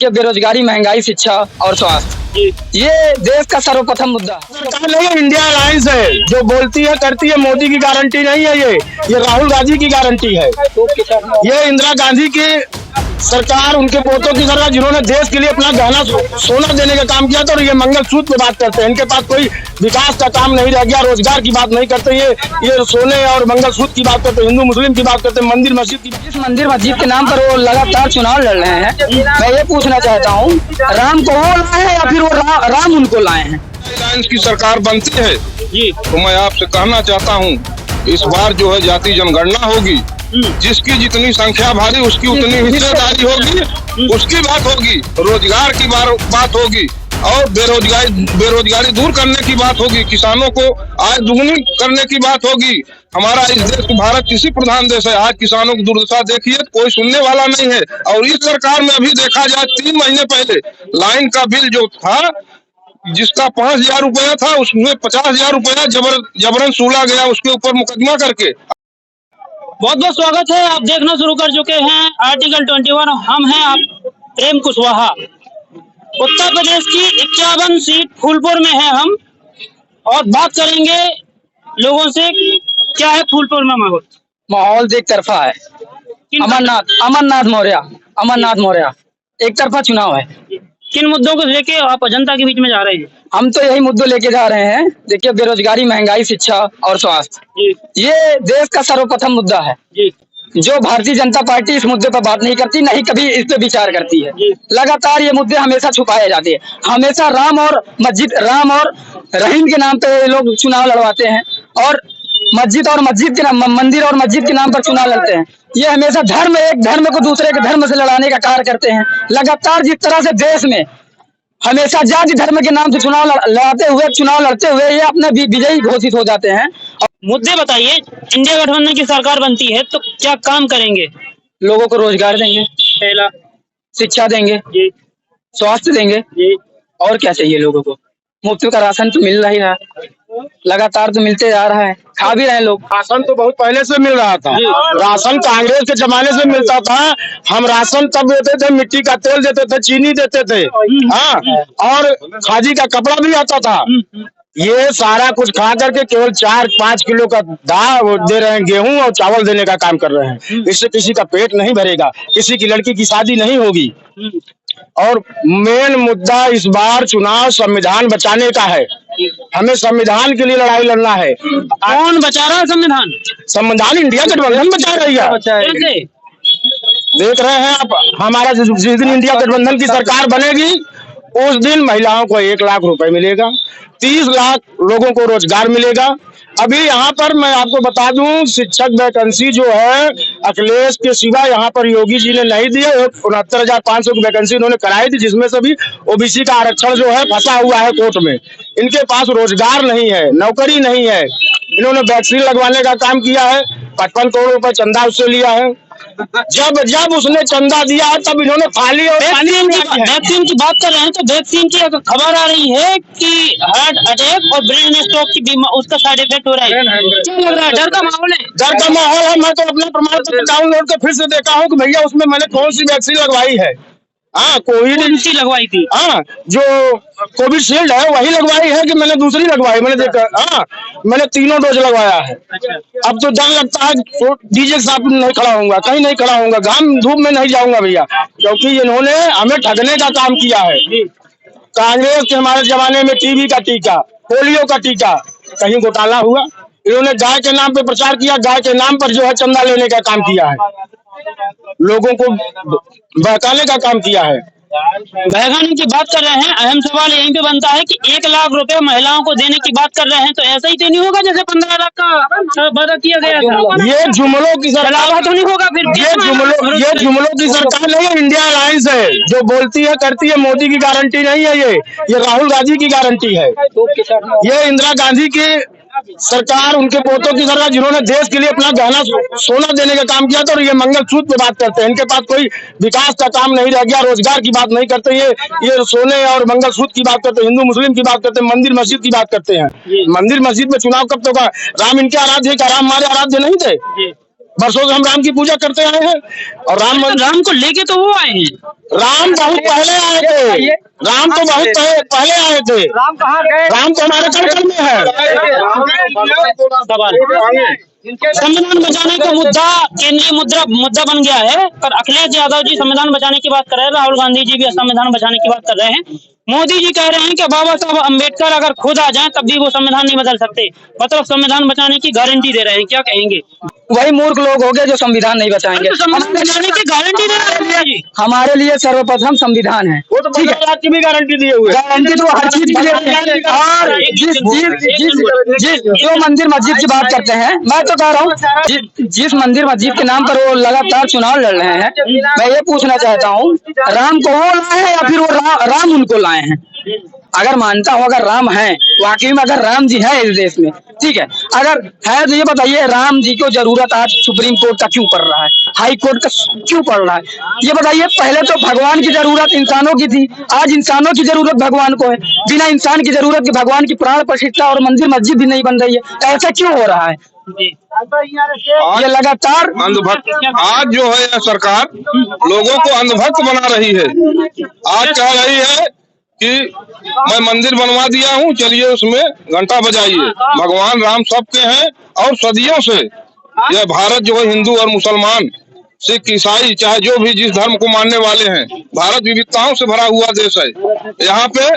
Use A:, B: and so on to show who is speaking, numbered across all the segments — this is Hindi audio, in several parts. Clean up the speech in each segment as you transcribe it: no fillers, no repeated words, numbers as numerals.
A: ये बेरोजगारी, महंगाई, शिक्षा और स्वास्थ्य, ये देश का सर्वप्रथम मुद्दा
B: सरकार नहीं है, इंडिया अलायंस है जो बोलती है करती है। मोदी की गारंटी नहीं है, ये राहुल गांधी की गारंटी है। ये इंदिरा गांधी की सरकार, उनके पोतों की सरकार, जिन्होंने देश के लिए अपना गहना सोना देने का काम किया था। और ये मंगलसूत्र पे बात करते हैं, इनके पास कोई विकास का काम नहीं रह गया, रोजगार की बात नहीं करते। ये सोने और मंगलसूत्र की बात करते, हिंदू मुस्लिम की बात करते, मंदिर मस्जिद की।
A: इस मंदिर मस्जिद के नाम पर वो लगातार चुनाव लड़ रहे हैं। मैं ये पूछना चाहता हूँ, राम को वो लाए हैं या फिर वो राम उनको लाए हैं?
C: अलायंस की सरकार बनती है जी, तो मैं आपसे कहना चाहता हूँ, इस बार जो है जाति जनगणना होगी, जिसकी जितनी संख्या भारी उसकी उतनी हिस्सेदारी होगी, उसकी बात होगी। रोजगार की बात होगी और बेरोजगारी दूर करने की बात होगी। किसानों को आय दुगनी करने की बात होगी। हमारा इस देश भारत कृषि प्रधान देश है। आज किसानों की दुर्दशा देखिए, कोई सुनने वाला नहीं है। और इस सरकार में अभी देखा जाए, 3 महीने पहले लाइन का बिल जो था, जिसका 5,000 रुपया था, उसमें 50,000 रुपया जबरन सूला गया, उसके ऊपर मुकदमा करके।
D: बहुत बहुत स्वागत है। आप देखना शुरू कर चुके हैं आर्टिकल 21। हम हैं आप प्रेम कुशवाहा। उत्तर प्रदेश की 51 सीट फूलपुर में है हम, और बात करेंगे लोगों से क्या है फूलपुर में
A: माहौल एक तरफा है। अमरनाथ मौर्य एक तरफा चुनाव है।
D: किन मुद्दों को लेके आप जनता के बीच में जा रहे हैं?
A: हम तो यही मुद्दे लेके जा रहे हैं। देखिए, बेरोजगारी, महंगाई, शिक्षा और स्वास्थ्य, ये देश का सर्वप्रथम मुद्दा है। जो भारतीय जनता पार्टी इस मुद्दे पर बात नहीं करती, नहीं कभी इस पे विचार करती है। लगातार ये मुद्दे हमेशा छुपाए जाते हैं। हमेशा राम और रहीम के नाम पे लोग चुनाव लड़वाते हैं, और मंदिर और मस्जिद के नाम पर चुनाव लड़ते हैं। ये हमेशा एक धर्म को दूसरे के धर्म से लड़ाने का कार्य करते हैं। लगातार जिस तरह से देश में हमेशा जाति धर्म के नाम से चुनाव लड़ते हुए ये अपने विजयी घोषित हो जाते हैं।
D: मुद्दे बताइए। इंडिया गठबंधन की सरकार बनती है तो क्या काम करेंगे?
A: लोगों को रोजगार देंगे,
D: पहला
A: शिक्षा देंगे, स्वास्थ्य देंगे, और क्या चाहिए लोगों को? मुफ्त का राशन तो मिल रहा है, लगातार तो मिलते जा रहा है, खा भी रहे हैं लोग।
B: राशन तो बहुत पहले से मिल रहा था। राशन कांग्रेस के जमाने से मिलता था। हम राशन तब देते थे, मिट्टी का तेल देते थे, चीनी देते थे, हाँ, और खादी का कपड़ा भी आता था। ये सारा कुछ खा करके केवल 4-5 किलो का दाल दे रहे हैं, गेहूं और चावल देने का काम कर रहे हैं। इससे किसी का पेट नहीं भरेगा, किसी की लड़की की शादी नहीं होगी। और मेन मुद्दा इस बार चुनाव संविधान बचाने का है। हमें संविधान के लिए लड़ाई लड़ना है।
D: कौन बचा रहा है संविधान?
B: संविधान इंडिया गठबंधन बचा रही है।
D: कैसे?
B: देख रहे हैं आप, हमारा जिस दिन इंडिया गठबंधन की सरकार बनेगी, उस दिन महिलाओं को 1 लाख रुपए मिलेगा, 30 लाख लोगों को रोजगार मिलेगा। अभी यहाँ पर मैं आपको बता दूं, शिक्षक वैकेंसी जो है अखिलेश के सिवा यहाँ पर योगी जी ने नहीं दिया। 69,500 की वैकेंसी उन्होंने कराई थी, जिसमें से भी ओबीसी का आरक्षण जो है फंसा हुआ है कोर्ट में। इनके पास रोजगार नहीं है, नौकरी नहीं है। इन्होंने वैक्सीन लगवाने का काम किया है, 55 करोड़ रुपए चंदा उससे लिया है। जब उसने चंदा दिया है तब इन्होंने खाली और
D: वैक्सीन की बात कर रहे हैं, तो वैक्सीन की खबर आ रही है कि हार्ट अटैक और ब्रेन स्ट्रोक की बीमारी, उसका साइड इफेक्ट हो रहा है। क्या लग रहा है? डर का माहौल है?
B: डर का माहौल है। मैं तो अपना प्रमाण पत्र डाउनलोड कर फिर से देखा हूँ कि भैया उसमें मैंने कौन सी वैक्सीन लगवाई है। हाँ, कोविड
D: लगवाई थी।
B: हाँ, जो कोविशील्ड है वही लगवाई है कि मैंने दूसरी लगवाई? मैंने देखा, हाँ, मैंने 3 डोज लगवाया है। अब तो डर लगता है, तो डीजे के साथ नहीं खड़ा होऊंगा, कहीं नहीं खड़ा होऊंगा, घाम धूप में नहीं जाऊंगा भैया, क्योंकि इन्होंने हमें ठगने का काम किया है। कांग्रेस के हमारे जमाने में टीबी का टीका, पोलियो का टीका, कहीं घोटाला हुआ? इन्होंने गाय के नाम पे प्रचार किया, गाय के नाम पर जो है चंदा लेने का काम किया है, लोगों को बहकाने का काम किया है।
D: बहकाने की बात कर रहे हैं। अहम सवाल यहीं पे बनता है कि 1 लाख रुपए महिलाओं को देने की बात कर रहे हैं, तो ऐसा ही तो नहीं होगा जैसे 15 लाख का वादा किया गया था?
B: ये जुमलों की सरकार
D: तो नहीं होगा फिर?
B: ये जुमलों की सरकार नहीं है, इंडिया अलायंस है जो बोलती है करती है। मोदी की गारंटी नहीं है, ये राहुल गांधी की गारंटी है। ये इंदिरा गांधी की सरकार, उनके पोतों की सरकार, जिन्होंने देश के लिए अपना गहना सोना देने का काम किया था। और ये मंगलसूत्र पे बात करते हैं, इनके पास कोई विकास का काम नहीं रह गया, रोजगार की बात नहीं करते। ये सोने और मंगलसूत्र की बात करते, हिंदू मुस्लिम की बात करते, मंदिर मस्जिद की बात करते हैं। मंदिर मस्जिद में चुनाव कब तो राम इनके आराध्य का, राम हमारे आराध्य नहीं थे? वर्षों से हम राम की पूजा करते आए हैं और
D: राम को लेके तो वो आए हैं।
B: राम बहुत पहले आए थे, राम तो बहुत पहले आए थे।
A: राम कहाँ गए?
B: राम तो हमारे कण में है।
D: संविधान बचाने का मुद्दा केंद्रीय मुद्दा बन गया है, पर अखिलेश यादव जी संविधान बचाने की बात कर रहे हैं, राहुल गांधी जी भी संविधान बचाने की बात कर रहे हैं। मोदी जी कह रहे हैं कि बाबा साहब अम्बेडकर अगर खुद आ जाएं तब भी वो संविधान नहीं बदल सकते, मतलब संविधान बचाने की गारंटी दे रहे हैं। क्या कहेंगे?
A: वही मूर्ख लोग हो गए जो संविधान नहीं बचाएंगे।
D: तो संविधान बचाने की गारंटी दे रहे हैं जी।
A: हमारे लिए सर्वप्रथम संविधान है।
B: वो तो ठीक है, की भी गारंटी दिए हुए।
A: गारंटी तो हर चीज की देते हैं। और जो मंदिर मस्जिद की बात करते हैं, मैं तो कह रहा हूँ जिस मंदिर मस्जिद के नाम पर वो लगातार चुनाव लड़ रहे हैं, मैं ये पूछना चाहता हूँ, राम को वो लाए हैं या फिर वो राम उनको लाए हैं? अगर मानता हूँ अगर राम है, वाकई में अगर राम जी है इस देश में, ठीक है, अगर है तो ये बताइए राम जी को जरूरत आज सुप्रीम कोर्ट का क्यों पड़ रहा है, हाई कोर्ट का क्यों पड़ रहा है? ये बताइए। पहले तो भगवान की जरूरत इंसानों की थी, आज इंसानों की जरूरत भगवान को है। बिना इंसान की जरूरत के भगवान की प्राण प्रतिष्ठा और मंदिर मस्जिद भी नहीं बन रही है। ऐसा क्यों हो रहा है? ये लगातार
C: अंधभक्त आज जो है यह सरकार लोगों को अंधभक्त बना रही है। आज कह रही है कि मैं मंदिर बनवा दिया हूँ, चलिए उसमें घंटा बजाइए। भगवान राम सबके हैं और सदियों से यह भारत जो है हिंदू और मुसलमान, सिख, ईसाई, चाहे जो भी जिस धर्म को मानने वाले हैं, भारत विविधताओं से भरा हुआ देश है। यहाँ पे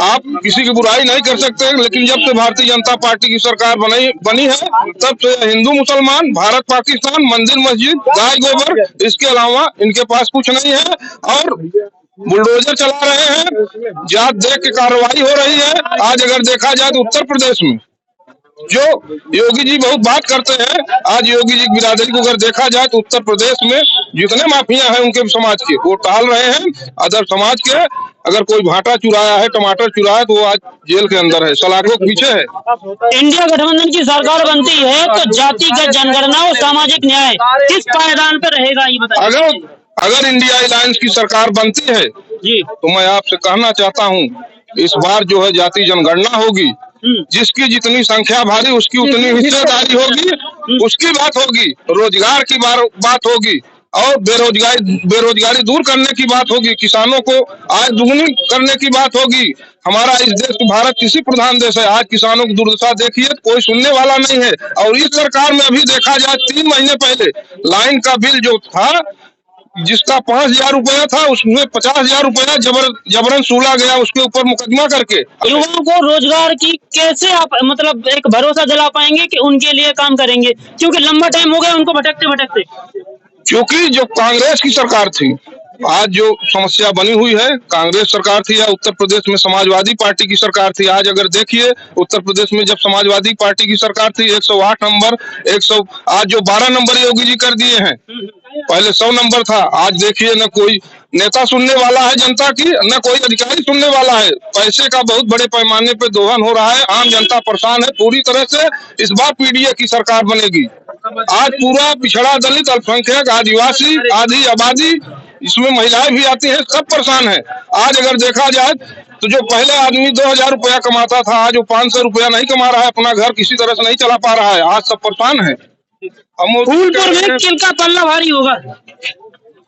C: आप किसी की बुराई नहीं कर सकते, लेकिन जब से भारतीय जनता पार्टी की सरकार बनी है तब से हिंदू मुसलमान, भारत पाकिस्तान, मंदिर मस्जिद, गाय गोबर, इसके अलावा इनके पास कुछ नहीं है और बुलडोजर चला रहे हैं। जात देख के कार्रवाई हो रही है। आज अगर देखा जाए तो उत्तर प्रदेश में जो योगी जी बहुत बात करते हैं, आज योगी जी की बिरादरी को अगर देखा जाए तो उत्तर प्रदेश में जितने माफिया हैं उनके समाज के, वो टाल रहे हैं। अदर समाज के अगर कोई भाटा चुराया है, टमाटर चुराया है, तो वो आज जेल के अंदर है, सलाखों के पीछे है।
D: इंडिया गठबंधन की सरकार बनती है तो जातिगत जनगणना और सामाजिक न्याय किस पायदान पर रहेगा, ये बताइए।
C: अगर इंडिया अलायंस की सरकार बनती है
D: जी,
C: तो मैं आपसे कहना चाहता हूँ, इस बार जो है जाति जनगणना होगी, जिसकी जितनी संख्या भारी उसकी उतनी हिस्सेदारी होगी, उसकी बात होगी, रोजगार की बात होगी और बेरोजगारी दूर करने की बात होगी, किसानों को आय दुगनी करने की बात होगी। हमारा इस देश भारत कृषि प्रधान देश है। आज किसानों की दुर्दशा देखिए, कोई सुनने वाला नहीं है। और इस सरकार में अभी देखा जाए 3 महीने पहले लाइन का बिल जो था, जिसका 5,000 रुपया था, उसमें 50,000 रुपया जबरन सूला गया, उसके ऊपर मुकदमा करके।
D: युवाओं को रोजगार की कैसे आप मतलब एक भरोसा दिला पाएंगे कि उनके लिए काम करेंगे, क्योंकि लंबा टाइम हो गया उनको भटकते।
C: क्योंकि जो कांग्रेस की सरकार थी, आज जो समस्या बनी हुई है, कांग्रेस सरकार थी या उत्तर प्रदेश में समाजवादी पार्टी की सरकार थी। आज अगर देखिए उत्तर प्रदेश में जब समाजवादी पार्टी की सरकार थी 108 नंबर, आज जो 12 नंबर योगी जी कर दिए हैं, पहले 100 नंबर था। आज देखिए न कोई नेता सुनने वाला है जनता की, न कोई अधिकारी सुनने वाला है। पैसे का बहुत बड़े पैमाने पे दोहन हो रहा है, आम जनता परेशान है पूरी तरह से। इस बार पीडीए की सरकार बनेगी। आज पूरा पिछड़ा दलित, अल्पसंख्यक, आदिवासी, आधी आबादी, इसमें महिलाएं भी आती हैं, सब परेशान है। आज अगर देखा जाए तो जो पहले आदमी 2,000 रुपया कमाता था, आज वो 500 रुपया नहीं कमा रहा है, अपना घर किसी तरह से नहीं चला पा रहा है। आज सब परेशान है।
D: फूलपुर में किनका पल्ला भारी होगा?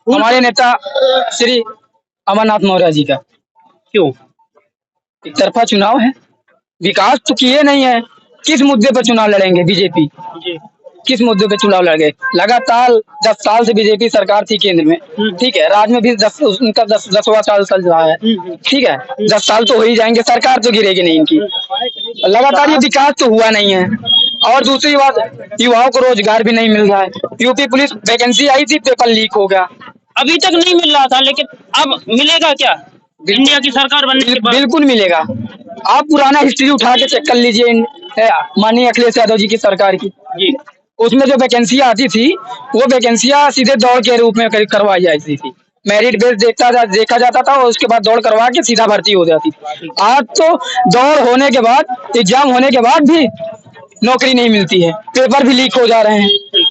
A: हमारे नेता श्री अमरनाथ मौर्य जी का।
D: क्यों?
A: एक तरफा चुनाव है, विकास तो किए नहीं है। किस मुद्दे पर चुनाव लड़ेंगे बीजेपी? किस मुद्दे पे चुनाव लड़े? लगातार 10 साल से बीजेपी सरकार थी केंद्र में, ठीक है, राज्य में भी 10वां साल चल रहा है, ठीक है, 10 साल तो हो ही जाएंगे, सरकार तो गिरेगी नहीं इनकी। लगातार ये विकास तो हुआ नहीं है। और दूसरी बात, युवाओं को रोजगार भी नहीं मिल रहा है। यूपी पुलिस वैकेंसी आई थी, पेपर लीक हो गया,
D: अभी तक नहीं मिल रहा था, लेकिन अब मिलेगा क्या इंडिया की सरकार बनने के बाद?
A: बिल्कुल मिलेगा। आप पुराना हिस्ट्री उठा के चेक कर लीजिए माननीय अखिलेश यादव जी की सरकार की। उसमें जो वैकेंसी आती थी, वो वैकेंसियां सीधे दौड़ के रूप में करवाई जाती थी। मेरिट बेस देखा जाता था और उसके बाद दौड़ करवा के सीधा भर्ती हो जाती थी। आज तो दौड़ होने के बाद, एग्जाम होने के बाद भी नौकरी नहीं मिलती है, पेपर भी लीक हो जा रहे हैं।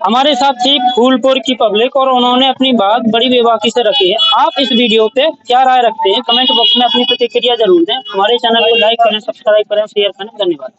D: हमारे साथ थी फूलपुर की पब्लिक और उन्होंने अपनी बात बड़ी बेबाकी से रखी है। आप इस वीडियो पे क्या राय रखते हैं? कमेंट बॉक्स में अपनी प्रतिक्रिया जरूर दें। हमारे चैनल को लाइक करें, सब्सक्राइब करें, शेयर करें। धन्यवाद।